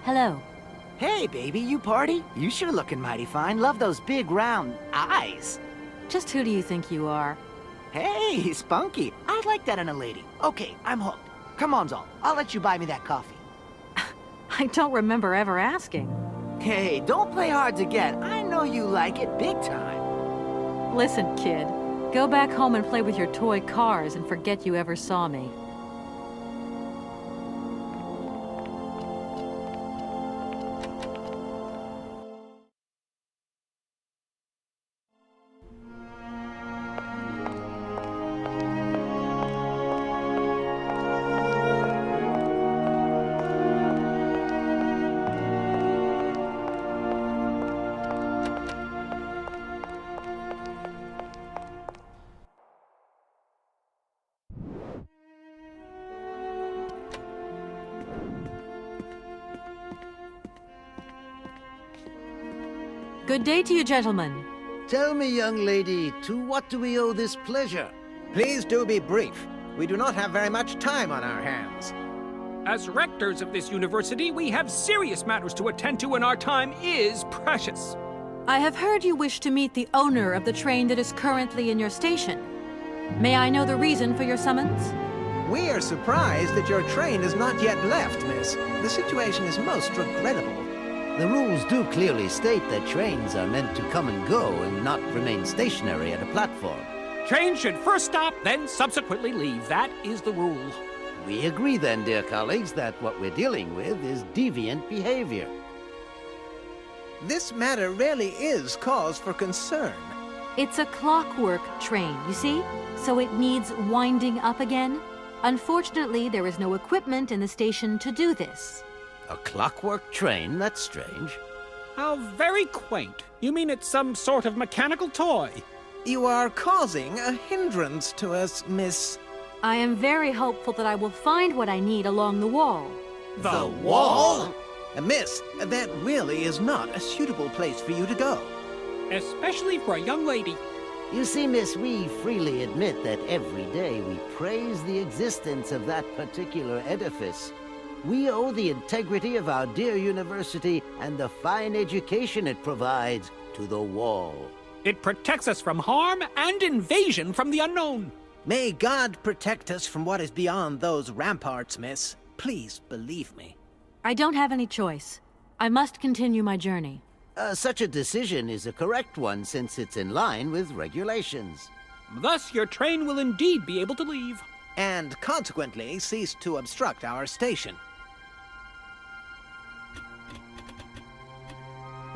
Hello. Hey, baby, you party? You sure looking mighty fine. Love those big, round eyes. Just who do you think you are? Hey, spunky. I'd like that in a lady. Okay, I'm hooked. Come on, Zol. I'll let you buy me that coffee. I don't remember ever asking. Hey, don't play hard to get. I know you like it big time. Listen, kid. Go back home and play with your toy cars and forget you ever saw me. Good day to you, gentlemen. Tell me, young lady, to what do we owe this pleasure? Please do be brief. We do not have very much time on our hands. As rectors of this university, we have serious matters to attend to and our time is precious. I have heard you wish to meet the owner of the train that is currently in your station. May I know the reason for your summons? We are surprised that your train has not yet left, miss. The situation is most regrettable. The rules do clearly state that trains are meant to come and go and not remain stationary at a platform. Trains should first stop, then subsequently leave. That is the rule. We agree then, dear colleagues, that what we're dealing with is deviant behavior. This matter really is cause for concern. It's a clockwork train, you see? So it needs winding up again. Unfortunately, there is no equipment in the station to do this. A clockwork train? That's strange. How very quaint. You mean it's some sort of mechanical toy? You are causing a hindrance to us, miss. I am very hopeful that I will find what I need along the wall. The wall? Miss, that really is not a suitable place for you to go. Especially for a young lady. You see, miss, we freely admit that every day we praise the existence of that particular edifice. We owe the integrity of our dear university and the fine education it provides to the wall. It protects us from harm and invasion from the unknown. May God protect us from what is beyond those ramparts, miss. Please believe me. I don't have any choice. I must continue my journey. Such a decision is a correct one since it's in line with regulations. Thus, your train will indeed be able to leave. And consequently cease to obstruct our station.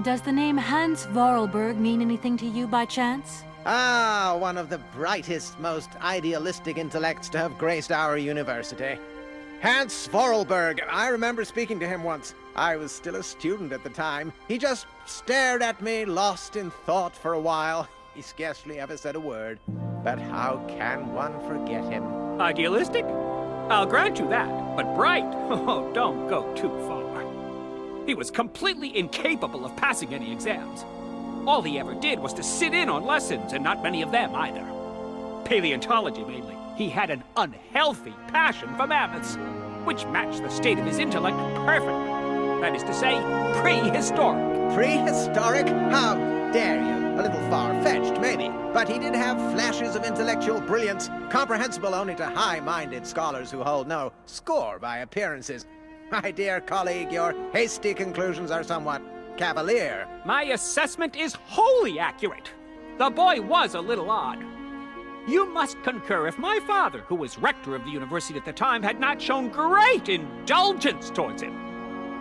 Does the name Hans Vorarlberg mean anything to you by chance? Ah, one of the brightest, most idealistic intellects to have graced our university. Hans Vorarlberg. I remember speaking to him once. I was still a student at the time. He just stared at me, lost in thought for a while. He scarcely ever said a word. But how can one forget him? Idealistic? I'll grant you that. But bright? Oh, don't go too far. He was completely incapable of passing any exams. All he ever did was to sit in on lessons, and not many of them either. Paleontology, mainly. He had an unhealthy passion for mammoths, which matched the state of his intellect perfectly. That is to say, prehistoric. Prehistoric? How dare you? A little far-fetched, maybe. But he did have flashes of intellectual brilliance, comprehensible only to high-minded scholars who hold no score by appearances. My dear colleague, your hasty conclusions are somewhat cavalier. My assessment is wholly accurate. The boy was a little odd. You must concur if my father, who was rector of the university at the time, had not shown great indulgence towards him.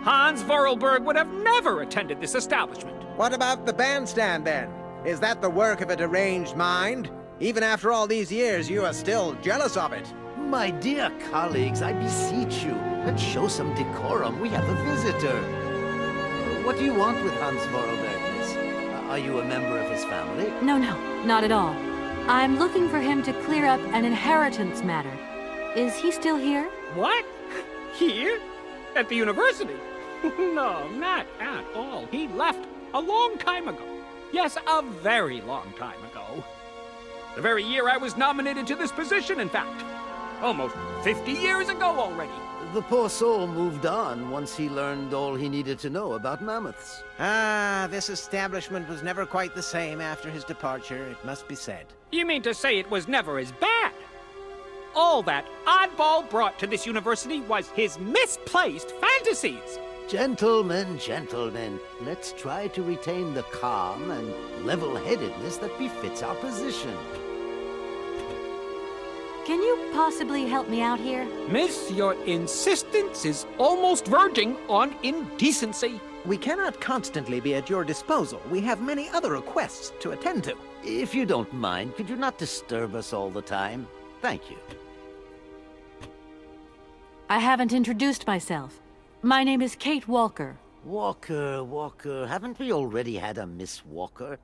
Hans Vorarlberg would have never attended this establishment. What about the bandstand, then? Is that the work of a deranged mind? Even after all these years, you are still jealous of it. My dear colleagues, I beseech you, let's show some decorum. We have a visitor. What do you want with Hans Vorarlberg, miss? Are you a member of his family? No, not at all. I'm looking for him to clear up an inheritance matter. Is he still here? What? Here? At the university? No, not at all. He left a long time ago. Yes, a very long time ago. The very year I was nominated to this position, in fact. Almost 50 years ago already. The poor soul moved on once he learned all he needed to know about mammoths. Ah, this establishment was never quite the same after his departure, it must be said. You mean to say it was never as bad? All that oddball brought to this university was his misplaced fantasies. Gentlemen, gentlemen, let's try to retain the calm and level-headedness that befits our position. Can you possibly help me out here? Miss, your insistence is almost verging on indecency. We cannot constantly be at your disposal. We have many other requests to attend to. If you don't mind, could you not disturb us all the time? Thank you. I haven't introduced myself. My name is Kate Walker. Walker, haven't we already had a Miss Walker?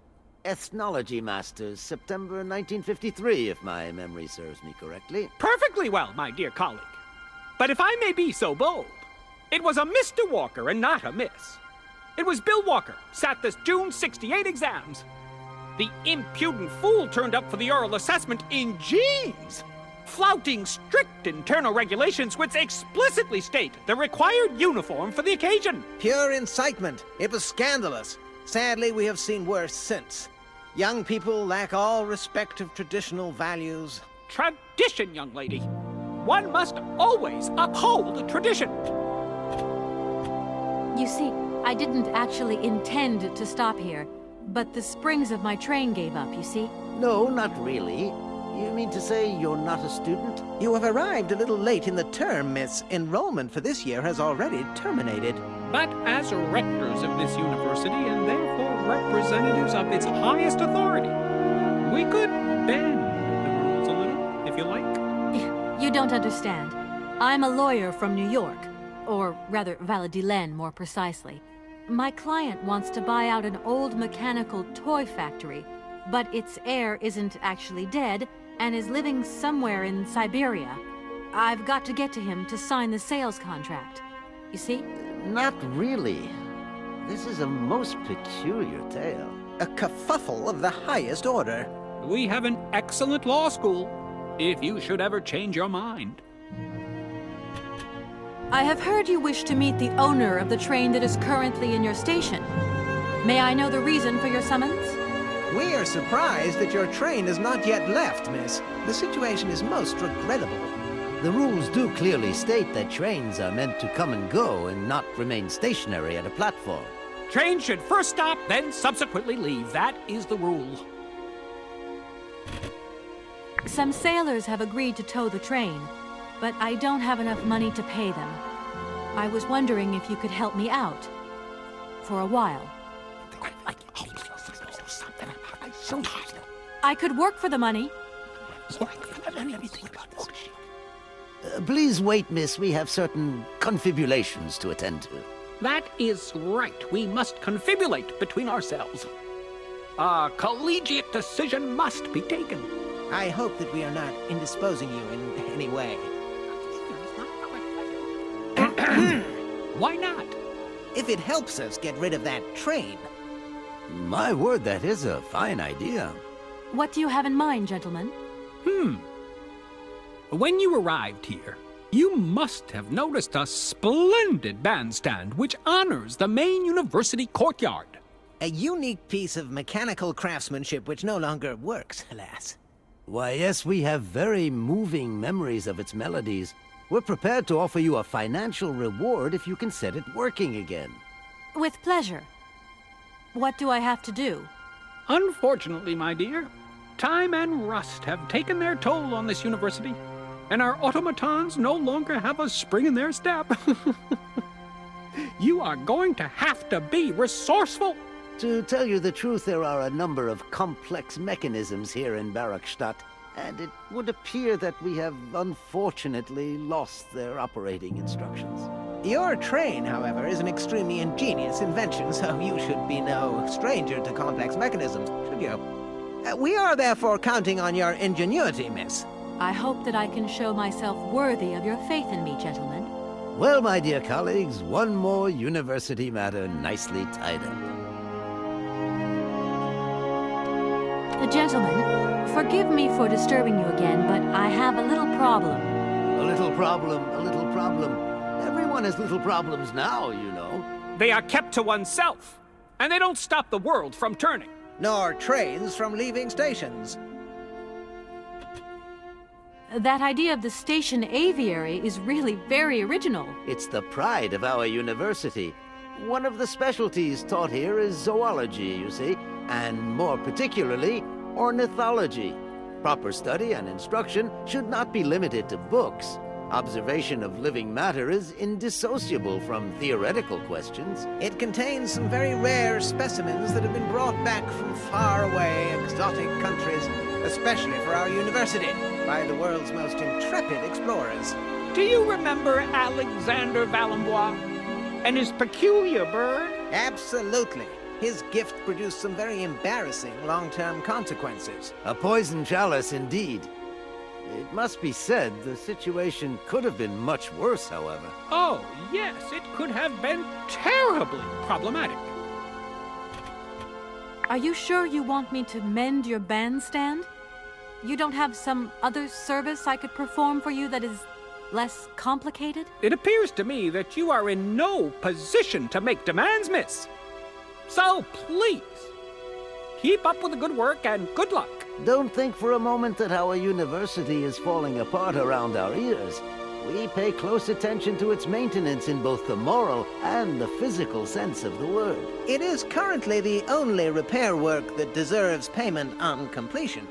Ethnology Masters, September 1953, if my memory serves me correctly. Perfectly well, my dear colleague. But if I may be so bold, it was a Mr. Walker and not a Miss. It was Bill Walker, sat the June '68 exams. The impudent fool turned up for the oral assessment in jeans, flouting strict internal regulations which explicitly state the required uniform for the occasion. Pure incitement. It was scandalous. Sadly, we have seen worse since. Young people lack all respect of traditional values. Tradition, young lady. One must always uphold tradition. You see, I didn't actually intend to stop here, but the springs of my train gave up, you see? No, not really. You mean to say you're not a student? You have arrived a little late in the term, miss. Enrollment for this year has already terminated. But as rectors of this university and therefore representatives of its highest authority, we could bend the rules a little, if you like. You don't understand. I'm a lawyer from New York, or rather Valladolid more precisely. My client wants to buy out an old mechanical toy factory, but its heir isn't actually dead and is living somewhere in Syberia. I've got to get to him to sign the sales contract. You see? Not really. This is a most peculiar tale. A kerfuffle of the highest order. We have an excellent law school, if you should ever change your mind. I have heard you wish to meet the owner of the train that is currently in your station. May I know the reason for your summons? We are surprised that your train has not yet left, miss. The situation is most regrettable. The rules do clearly state that trains are meant to come and go and not remain stationary at a platform. Trains should first stop, then subsequently leave. That is the rule. Some sailors have agreed to tow the train, but I don't have enough money to pay them. I was wondering if you could help me out. For a while. I could work for the money. Please wait, miss. We have certain confibulations to attend to. That is right. We must confibulate between ourselves. A collegiate decision must be taken. I hope that we are not indisposing you in any way. Why not? If it helps us get rid of that train. My word, that is a fine idea. What do you have in mind, gentlemen? When you arrived here, you must have noticed a splendid bandstand which honors the main university courtyard. A unique piece of mechanical craftsmanship which no longer works, alas. Why, yes, we have very moving memories of its melodies. We're prepared to offer you a financial reward if you can set it working again. With pleasure. What do I have to do? Unfortunately, my dear, time and rust have taken their toll on this university, and our automatons no longer have a spring in their step. You are going to have to be resourceful. To tell you the truth, there are a number of complex mechanisms here in Barakstadt, and it would appear that we have unfortunately lost their operating instructions. Your train, however, is an extremely ingenious invention, so you should be no stranger to complex mechanisms, should you? We are therefore counting on your ingenuity, miss. I hope that I can show myself worthy of your faith in me, gentlemen. Well, my dear colleagues, one more university matter nicely tied up. Gentlemen, forgive me for disturbing you again, but I have a little problem. A little problem, a little problem. Everyone has little problems now, you know. They are kept to oneself, and they don't stop the world from turning. Nor trains from leaving stations. That idea of the station aviary is really very original. It's the pride of our university. One of the specialties taught here is zoology, you see, and more particularly, ornithology. Proper study and instruction should not be limited to books. Observation of living matter is indissociable from theoretical questions. It contains some very rare specimens that have been brought back from far away exotic countries, especially for our university, by the world's most intrepid explorers. Do you remember Alexander Valenbois and his peculiar bird? Absolutely. His gift produced some very embarrassing long-term consequences. A poison chalice indeed. It must be said, the situation could have been much worse, however. Oh, yes, it could have been terribly problematic. Are you sure you want me to mend your bandstand? You don't have some other service I could perform for you that is less complicated? It appears to me that you are in no position to make demands, miss. So please, keep up with the good work and good luck. Don't think for a moment that our university is falling apart around our ears. We pay close attention to its maintenance in both the moral and the physical sense of the word. It is currently the only repair work that deserves payment on completion.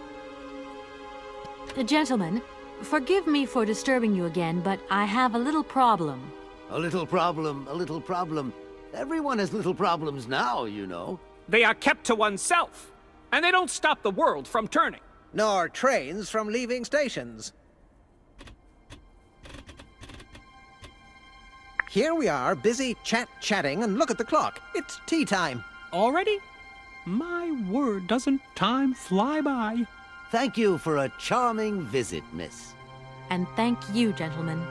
Gentlemen, forgive me for disturbing you again, but I have a little problem. A little problem, a little problem. Everyone has little problems now, you know. They are kept to oneself, and they don't stop the world from turning. Nor trains from leaving stations. Here we are, busy chatting, and look at the clock. It's tea time. Already? My word, doesn't time fly by? Thank you for a charming visit, miss. And thank you, gentlemen.